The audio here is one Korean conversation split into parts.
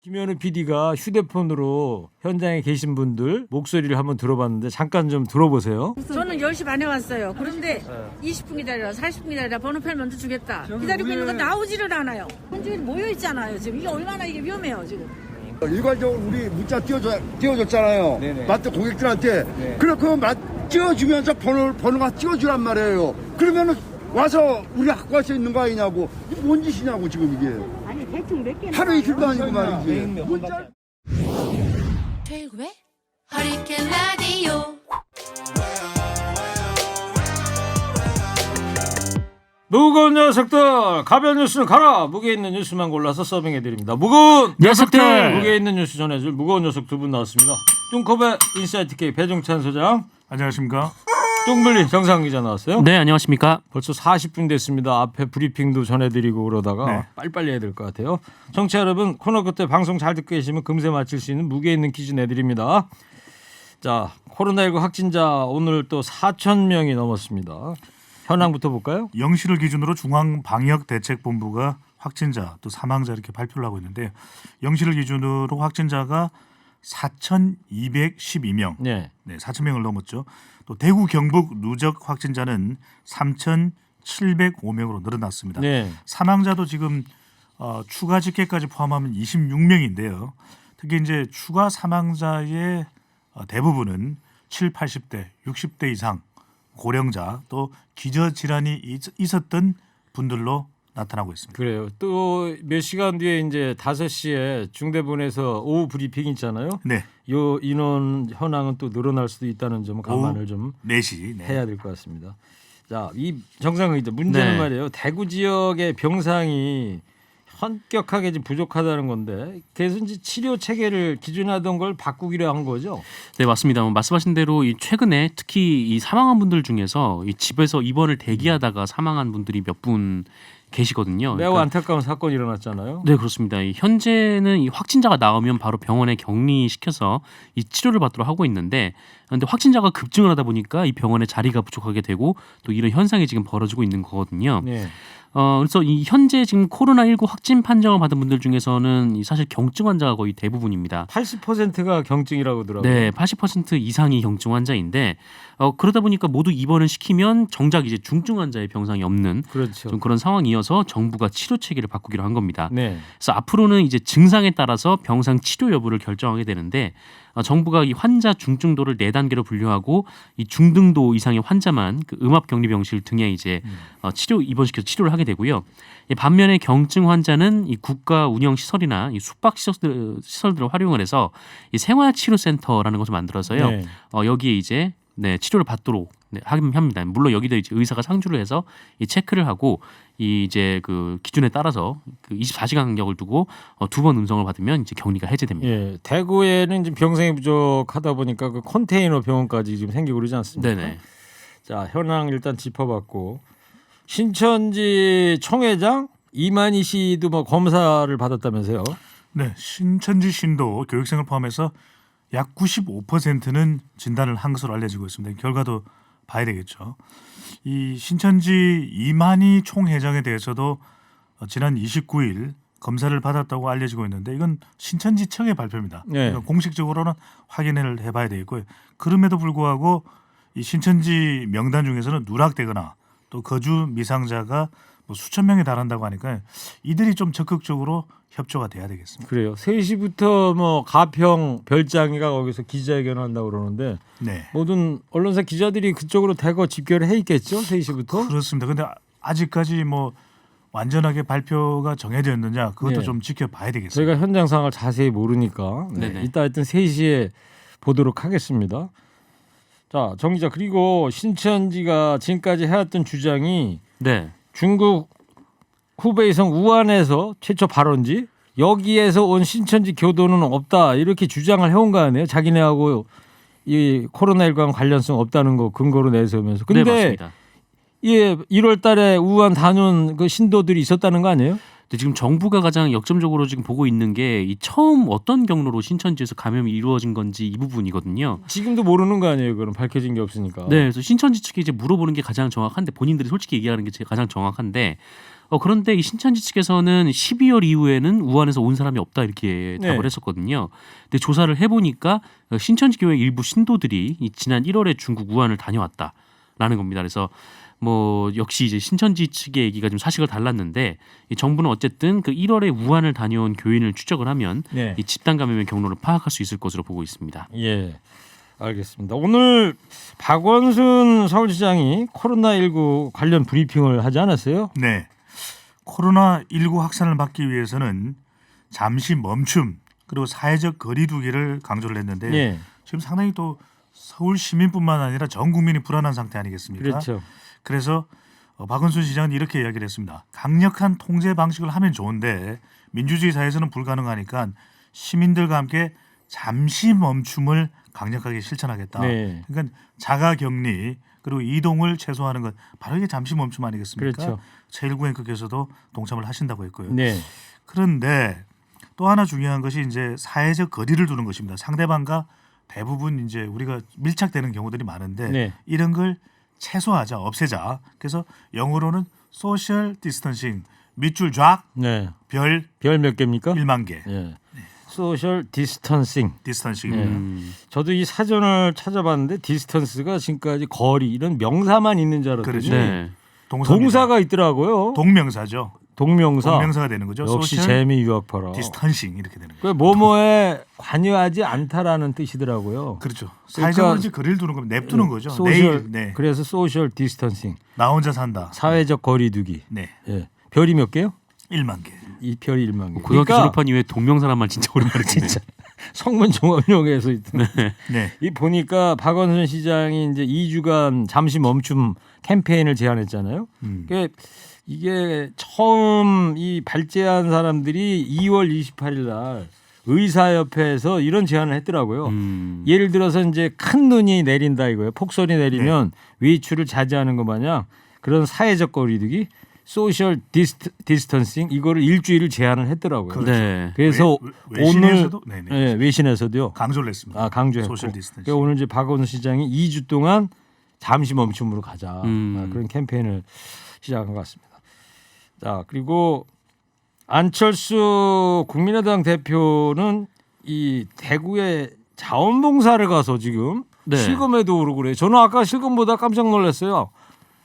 김현우 PD가 휴대폰으로 현장에 계신 분들 목소리를 한번 들어봤는데 잠깐 좀 들어보세요. 저는 10시 반에 왔어요. 그런데 20분 기다려라, 40분 기다려라, 번호표를 먼저 주겠다. 기다리고 있는 건 나오지를 않아요. 현지인 모여있잖아요. 지금 이게 얼마나 이게 위험해요, 지금. 일괄적으로 우리 문자 띄워줬잖아요. 네네. 마트 고객들한테. 네. 그래, 찍어주면서 번호가 찍어주란 말이에요. 그러면은 와서 우리 갖고 갈 수 있는 거 아니냐고. 이게 뭔 짓이냐고, 지금 이게. 아니, 대충 몇 개나. 하루 이틀도 아니고 말이지. 네. 문자. 최고의 허리케인 라디오. 무거운 녀석들 가벼운 뉴스는 가라. 무게 있는 뉴스만 골라서 서빙해드립니다. 무거운 녀석들! 무게 있는 뉴스 전해줄 무거운 녀석 두 분 나왔습니다. 뚱컵의 인사이트 K 배종찬 소장, 안녕하십니까? 뚱블리 정상 기자 나왔어요. 네, 안녕하십니까? 벌써 40분 됐습니다. 앞에 브리핑도 전해드리고 그러다가 네. 빨리빨리 해야 될 것 같아요. 청취자 여러분, 코너 끝에 방송 잘 듣고 계시면 금세 맞힐 수 있는 무게 있는 퀴즈 내드립니다. 자, 코로나19 확진자 오늘 또 4,000명이 넘었습니다. 현황부터 볼까요? 영시를 기준으로 중앙방역대책본부가 확진자 또 사망자 이렇게 발표를 하고 있는데 영시를 기준으로 확진자가 4,212명, 네. 4,000명을 넘었죠. 또 대구 경북 누적 확진자는 3,705명으로 늘어났습니다. 네. 사망자도 지금 추가 집계까지 포함하면 26명인데요. 특히 이제 추가 사망자의 대부분은 7, 80대, 60대 이상 고령자 또 기저질환이 있었던 분들로 나타나고 있습니다. 그래요. 또 몇 시간 뒤에 이제 5시에 중대본에서 오후 브리핑 있잖아요. 네. 요 인원 현황은 또 늘어날 수도 있다는 점 감안을 좀 4시. 네. 해야 될 것 같습니다. 자, 이 정상 기자 문제는 네. 말이에요. 대구 지역의 병상이 현격하게 좀 부족하다는 건데 그래서 이제 치료 체계를 기준하던 걸 바꾸기로 한 거죠. 네, 맞습니다. 말씀하신 대로 이 최근에 특히 이 사망한 분들 중에서 이 집에서 입원을 대기하다가 사망한 분들이 몇 분 계시거든요. 매우 그러니까 안타까운 사건이 일어났잖아요. 네, 그렇습니다. 이 현재는 이 확진자가 나오면 바로 병원에 격리시켜서 이 치료를 받도록 하고 있는데, 그런데 확진자가 급증을 하다 보니까 이 병원에 자리가 부족하게 되고 또 이런 현상이 지금 벌어지고 있는 거거든요. 네. 그래서 이 현재 지금 코로나19 확진 판정을 받은 분들 중에서는 이 사실 경증 환자가 거의 대부분입니다. 80%가 경증이라고 하더라고요. 네, 80% 이상이 경증 환자인데 그러다 보니까 모두 입원을 시키면 정작 이제 중증 환자의 병상이 없는 그렇죠. 좀 그런 상황이어서 정부가 치료 체계를 바꾸기로 한 겁니다. 네. 그래서 앞으로는 이제 증상에 따라서 병상 치료 여부를 결정하게 되는데 정부가 이 환자 중증도를 4단계로 분류하고 이 중등도 이상의 환자만 그 음압격리병실 등에 이제 치료 입원시켜서 치료를 하게 되고요. 반면에 경증 환자는 이 국가 운영 시설이나 이 숙박 시설들을 활용을 해서 이 생활치료센터라는 것을 만들어서요. 네. 여기에 이제 치료를 받도록 합니다. 물론 여기도 이제 의사가 상주를 해서 이 체크를 하고 이 이제 그 기준에 따라서 그 24시간 간격을 두고 2번 음성을 받으면 이제 격리가 해제됩니다. 예, 대구에는 지금 병상이 부족하다 보니까 그 컨테이너 병원까지 지금 생기고 그러지 않습니까? 네네. 자, 현황 일단 짚어봤고 신천지 총회장 이만희 씨도 뭐 검사를 받았다면서요? 네, 신천지 신도 교육생을 포함해서 약 95%는 진단을 한 것으로 알려지고 있습니다. 결과도 봐야 되겠죠. 이 신천지 이만희 총회장에 대해서도 지난 29일 검사를 받았다고 알려지고 있는데 이건 신천지청의 발표입니다. 네. 그러니까 공식적으로는 확인을 해봐야 되겠고요. 그럼에도 불구하고 이 신천지 명단 중에서는 누락되거나 또 거주 미상자가 뭐 수천 명에 달한다고 하니까 이들이 좀 적극적으로 협조가 돼야 되겠습니다. 그래요. 3시부터 뭐 가평 별장이가 거기서 기자회견을 한다고 그러는데 네. 모든 언론사 기자들이 그쪽으로 대거 집결을 해 있겠죠? 3시부터? 그렇습니다. 근데 아직까지 뭐 완전하게 발표가 정해졌느냐 그것도 네. 좀 지켜봐야 되겠습니다. 저희가 현장 상황을 자세히 모르니까 네네. 이따 하여튼 3시에 보도록 하겠습니다. 자, 정 기자, 그리고 신천지가 지금까지 해왔던 주장이 네. 중국 후베이성 우한에서 최초 발원지 여기에서 온 신천지 교도는 없다 이렇게 주장을 해온 거 아니에요? 자기네하고 이 코로나19랑 관련성 없다는 거 근거로 내세우면서. 근데 네, 맞습니다. 예, 1월 달에 우한 다녀온 그 신도들이 있었다는 거 아니에요? 근데 지금 정부가 가장 역점적으로 지금 보고 있는 게 이 처음 어떤 경로로 신천지에서 감염이 이루어진 건지 이 부분이거든요. 지금도 모르는 거 아니에요? 그럼 밝혀진 게 없으니까. 네, 그래서 신천지 측에 이제 물어보는 게 가장 정확한데 본인들이 솔직히 얘기하는 게 가장 정확한데 그런데 이 신천지 측에서는 12월 이후에는 우한에서 온 사람이 없다 이렇게 네. 답을 했었거든요. 근데 조사를 해보니까 신천지 교회 일부 신도들이 이 지난 1월에 중국 우한을 다녀왔다라는 겁니다. 그래서 뭐 역시 이제 신천지 측의 얘기가 좀 사실과 달랐는데 이 정부는 어쨌든 그 1월에 우한을 다녀온 교인을 추적을 하면 네. 이 집단 감염의 경로를 파악할 수 있을 것으로 보고 있습니다. 예, 알겠습니다. 오늘 박원순 서울시장이 코로나19 관련 브리핑을 하지 않았어요? 네. 코로나19 확산을 막기 위해서는 잠시 멈춤 그리고 사회적 거리두기를 강조를 했는데 예, 지금 상당히 또 서울 시민뿐만 아니라 전 국민이 불안한 상태 아니겠습니까? 그렇죠. 그래서 박원순 시장은 이렇게 이야기를 했습니다. 강력한 통제 방식을 하면 좋은데 민주주의 사회에서는 불가능하니까 시민들과 함께 잠시 멈춤을 강력하게 실천하겠다. 네. 그러니까 자가격리 그리고 이동을 최소화하는 것 바로 이게 잠시 멈춤 아니겠습니까? 그렇죠. 제1구행국에서도 동참을 하신다고 했고요. 네, 그런데 또 하나 중요한 것이 이제 사회적 거리를 두는 것입니다. 상대방과 대부분 이제 우리가 밀착되는 경우들이 많은데 네. 이런 걸 최소화하자, 없애자. 그래서 영어로는 소셜 디스턴싱, 밑줄 쫙, 네. 별 별 몇 개입니까? 1만 개 예, 소셜 디스턴싱. 디스턴싱입니다. 저도 이 사전을 찾아봤는데 디스턴스가 지금까지 거리 이런 명사만 있는 줄 알았더니 그렇죠. 네. 동사가 있더라고요. 동명사죠. 동명사. 동명사가 되는 거죠. 역시 소셜 재미 유학파라. 디스턴싱 이렇게 되는 거죠. 그 뭐뭐에 관여하지 않다라는 뜻이더라고요. 그렇죠. 그러니까 사회적으로 이제 거리를 두는 거면 냅두는 거죠. 소셜, 내일 네. 그래서 소셜 디스턴싱. 나 혼자 산다. 사회적 거리두기. 네. 예. 별이 몇 개요? 1만 개. 이 별이 1만 개. 고등학교 그러니까 졸업한 이후에 동명사란 말 진짜 오랜만에 듣네. 진짜 성문 종합용어에서 있던. 네. 이 보니까 박원순 시장이 이제 2주간 잠시 멈춤 캠페인을 제안했잖아요. 이게 처음 이 발제한 사람들이 2월 28일 날 의사협회에서 이런 제안을 했더라고요. 예를 들어서 이제 큰 눈이 내린다 이거예요. 폭설이 내리면 외출을 자제하는 것 마냥 그런 사회적 거리두기, 소셜 디스턴싱 이거를 일주일을 제안을 했더라고요. 네. 그래서 외신에서도? 오늘 네네. 네, 외신에서도요. 강조를 했습니다. 강조했고. 소셜 디스턴싱. 그러니까 오늘 이제 박원순 시장이 2주 동안 잠시 멈춤으로 가자 그런 캠페인을 시작한 것 같습니다. 자, 그리고 안철수 국민의당 대표는 이 대구에 자원봉사를 가서 지금 네. 실검에도 오르고 그래요. 저는 아까 실검보다 깜짝 놀랐어요.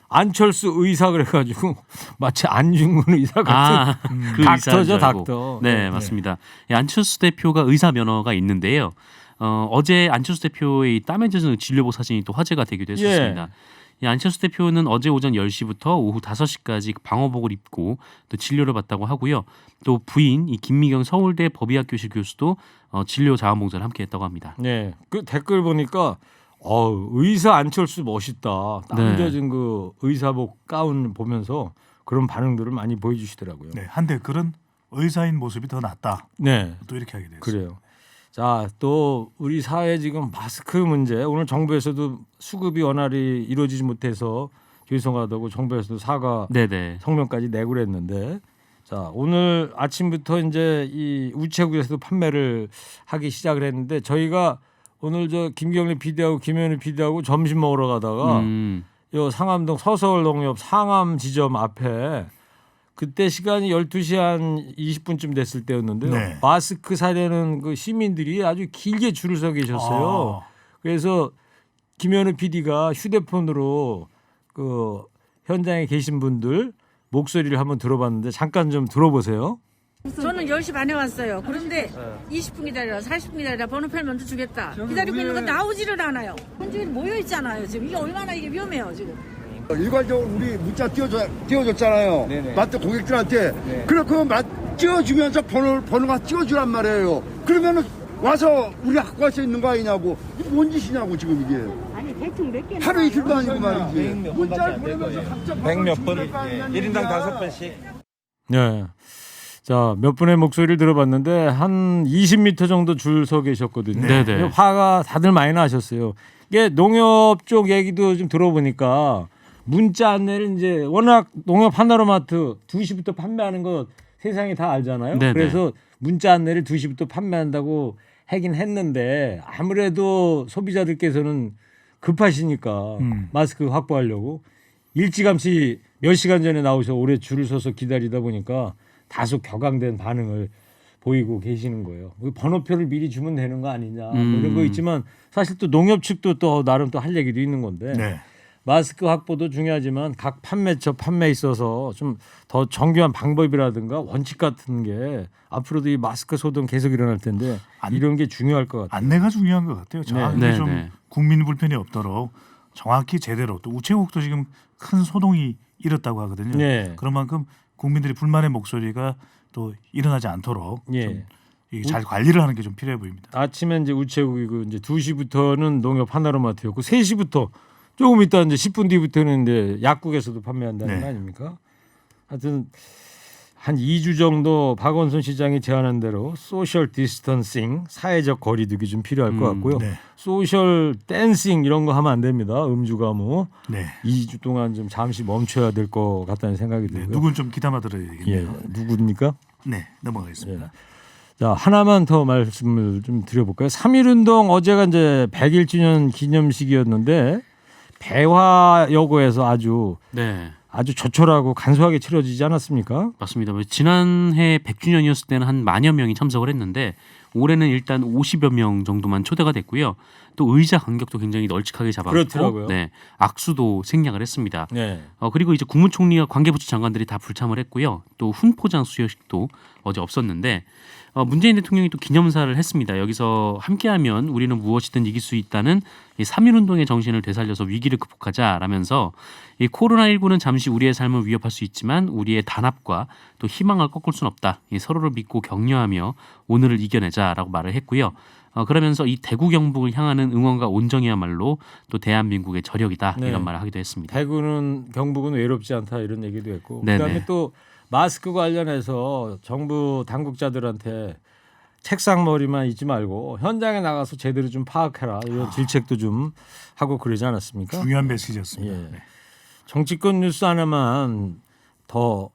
안철수 의사 그래가지고 마치 안중근 의사 같은 그 닥터죠, 의사인 줄 알고. 닥터. 네, 맞습니다. 이 안철수 대표가 의사 면허가 있는데요. 어제 안철수 대표의 이 땀에 젖은 진료복 사진이 또 화제가 되기도 했었습니다. 이 안철수 대표는 어제 오전 10시부터 오후 5시까지 방호복을 입고 또 진료를 받다고 하고요. 또 부인 이 김미경 서울대 법의학교실 교수도 진료 자원봉사를 함께했다고 합니다. 네, 그 댓글 보니까 의사 안철수 멋있다. 땀 네. 젖은 그 의사복 가운 보면서 그런 반응들을 많이 보여주시더라고요. 네, 한데 그런 의사인 모습이 더 낫다. 네, 또 이렇게 하게 됐어요. 그래요. 자, 또 우리 사회 지금 마스크 문제 오늘 정부에서도 수급이 원활히 이루어지지 못해서 죄송하다고 정부에서도 사과 네네. 성명까지 내고 그랬는데 자, 오늘 아침부터 이제 이 우체국에서도 판매를 하기 시작을 했는데 저희가 오늘 저 김경래 PD하고 김현우 PD하고 점심 먹으러 가다가 요 상암동 서서울농협 상암 지점 앞에 그때 시간이 12시 한 20분쯤 됐을 때였는데요. 네. 마스크 사려는 그 시민들이 아주 길게 줄을 서 계셨어요. 그래서 김현우 PD가 휴대폰으로 그 현장에 계신 분들 목소리를 한번 들어봤는데 잠깐 좀 들어보세요. 저는 10시 반에 왔어요. 그런데 20분 기다려, 40분 기다려, 번호표를 먼저 주겠다. 기다리고 있는 건 나오지를 않아요. 현지인 모여 있잖아요. 지금 이게 얼마나 이게 위험해요. 지금. 일괄적으로 우리 문자 띄워줬잖아요. 마트 고객들한테. 그래 그거 찍어주면서 번호가 찍어주란 말이에요. 그러면은 와서 우리 갖고 와서 있는 거 아니냐고. 이게 뭔 짓이냐고 지금 이게. 아니 대충 몇 개. 하루 이틀도 아니고 말이지. 문자를 보내면서 각자 100몇 번, 1인당 5번씩. 네. 자, 몇 분의 목소리를 들어봤는데 한 20m 정도 줄 서 계셨거든요. 네네. 화가 다들 많이 나셨어요. 이게 농협 쪽 얘기도 좀 들어보니까 문자 안내를 이제 워낙 농협 하나로마트 2시부터 판매하는 거 세상이 다 알잖아요. 네네. 그래서 문자 안내를 2시부터 판매한다고 하긴 했는데 아무래도 소비자들께서는 급하시니까 마스크 확보하려고 일찌감치 몇 시간 전에 나오셔서 오래 줄을 서서 기다리다 보니까 다소 격앙된 반응을 보이고 계시는 거예요. 번호표를 미리 주면 되는 거 아니냐 뭐 이런 거 있지만 사실 또 농협 측도 또 나름 또 할 얘기도 있는 건데 네. 마스크 확보도 중요하지만 각 판매처 판매에 있어서 좀 더 정교한 방법이라든가 원칙 같은 게 앞으로도 이 마스크 소동 계속 일어날 텐데 이런 게 중요할 것 같아요. 안내가 중요한 것 같아요. 정확히 네. 좀 네. 국민 불편이 없도록 정확히 제대로 또 우체국도 지금 큰 소동이 일었다고 하거든요. 네. 그런 만큼 국민들이 불만의 목소리가 또 일어나지 않도록 예. 좀 잘 관리를 하는 게 좀 필요해 보입니다. 아침에 이제 우체국이고 이제 2시부터는 농협 하나로마트였고 3시부터 조금 있다 이제 10분 뒤부터는 이제 약국에서도 판매한다는 네. 거 아닙니까? 하여튼 한 2주 정도 박원순 시장이 제안한 대로 소셜 디스턴싱 사회적 거리두기 좀 필요할 것 같고요. 네. 소셜 댄싱 이런 거 하면 안 됩니다. 음주 가무 네. 2주 동안 좀 잠시 멈춰야 될 것 같다는 생각이 네. 들고요. 누군 좀 귀담아 들어야 예, 되겠네요. 누구입니까? 네, 넘어가겠습니다. 자, 하나만 더 말씀을 좀 드려볼까요? 3.1운동 어제가 이제 100일주년 기념식이었는데 배화여고에서 아주 조촐하고 간소하게 치러지지 않았습니까? 맞습니다. 지난해 100주년이었을 때는 한 10,000여 명이 참석을 했는데 올해는 일단 50여 명 정도만 초대가 됐고요. 또 의자 간격도 굉장히 널찍하게 잡았고 그렇더라고요. 네, 악수도 생략을 했습니다. 네. 그리고 이제 국무총리와 관계부처 장관들이 다 불참을 했고요. 또 훈포장 수여식도 어제 없었는데 문재인 대통령이 또 기념사를 했습니다. 여기서 함께하면 우리는 무엇이든 이길 수 있다는 이 3.1운동의 정신을 되살려서 위기를 극복하자라면서 이 코로나19는 잠시 우리의 삶을 위협할 수 있지만 우리의 단합과 또 희망을 꺾을 수는 없다. 이 서로를 믿고 격려하며 오늘을 이겨내자라고 말을 했고요. 그러면서 이 대구 경북을 향하는 응원과 온정이야말로 또 대한민국의 저력이다 네. 이런 말을 하기도 했습니다. 대구는 경북은 외롭지 않다 이런 얘기도 했고 네네. 그다음에 또 마스크 관련해서 정부 당국자들한테 책상머리만 있지 말고 현장에 나가서 제대로 좀 파악해라 이런 질책도 좀 하고 그러지 않았습니까? 중요한 메시지였습니다. 예. 네. 정치권 뉴스 하나만 더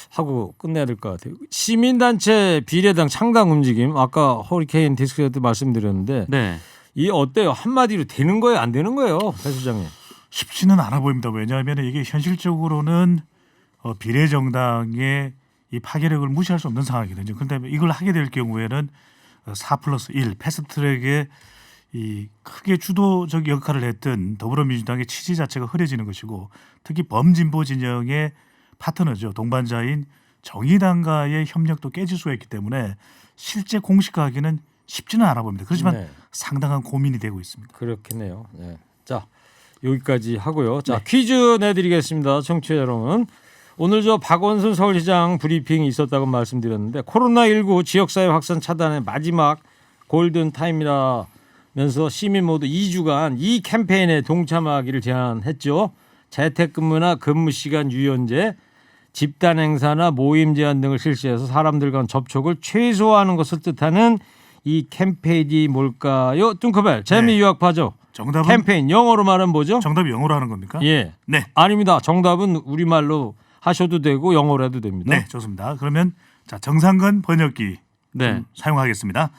하고 끝내야 될 것 같아요. 시민단체 비례당 창당 움직임 아까 허리케인 디스크에도 말씀드렸는데 네. 이 어때요? 한마디로 되는 거예요? 안 되는 거예요? 배 수장님. 쉽지는 않아 보입니다. 왜냐하면 이게 현실적으로는 비례정당의 이 파괴력을 무시할 수 없는 상황이거든요. 그런데 이걸 하게 될 경우에는 4+1 패스트트랙에 이 크게 주도적 역할을 했던 더불어민주당의 취지 자체가 흐려지는 것이고 특히 범진보 진영의 파트너죠. 동반자인 정의당과의 협력도 깨질 수가 있기 때문에 실제 공식화하기는 쉽지는 않아 보입니다. 그렇지만 네. 상당한 고민이 되고 있습니다. 그렇겠네요. 네. 자 여기까지 하고요. 자 네. 퀴즈 내드리겠습니다. 청취자 여러분. 오늘 저 박원순 서울시장 브리핑이 있었다고 말씀드렸는데 코로나19 지역사회 확산 차단의 마지막 골든 타임이라면서 시민 모두 2주간 이 캠페인에 동참하기를 제안했죠. 재택근무나 근무시간 유연제, 집단 행사나 모임 제한 등을 실시해서 사람들 간 접촉을 최소화하는 것을 뜻하는 이 캠페인이 뭘까요? 뚱커벨 재미 유학파죠. 정답은 캠페인 영어로 말하면 뭐죠? 정답이 영어로 하는 겁니까? 예. 네. 아닙니다. 정답은 우리말로 하셔도 되고 영어로 해도 됩니다. 네, 좋습니다. 그러면 자 정상근 번역기 네. 좀 사용하겠습니다.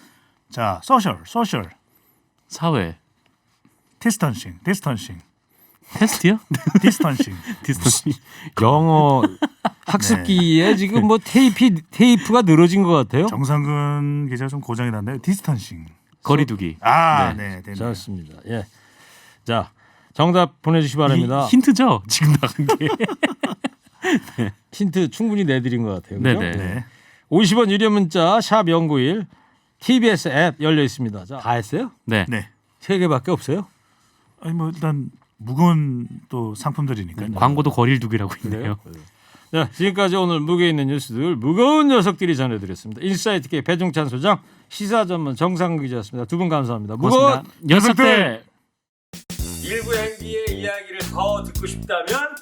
자, 소셜, 사회. 디스턴싱, 테스트요? 디스턴싱. 디스턴싱. 영어 학습기에 지금 뭐 테이프가 늘어진 것 같아요. 정상근 기자 좀 고장이 났네요. 디스턴싱. 거리두기. 아, 네. 네. 좋습니다. 예. 자, 정답 보내주시기 바랍니다. 힌트죠? 지금 나간 게. 힌트 충분히 내드린 것 같아요. 그죠? 네네. 네. 50원 유료 문자 샵 0991 TBS 앱 열려 있습니다. 자, 다 했어요? 네. 네. 3개밖에 없어요? 아니 뭐 일단 무거운 또 상품들이니까요. 광고도 거리를 두기라고 있네요. 네, 지금까지 오늘 무게 있는 뉴스들 무거운 녀석들이 전해드렸습니다. 인사이트K 배종찬 소장, 시사 전문 정상근 기자였습니다. 두 분 감사합니다. 무거운 고맙습니다. 녀석들. 일부 행기의 이야기를 더 듣고 싶다면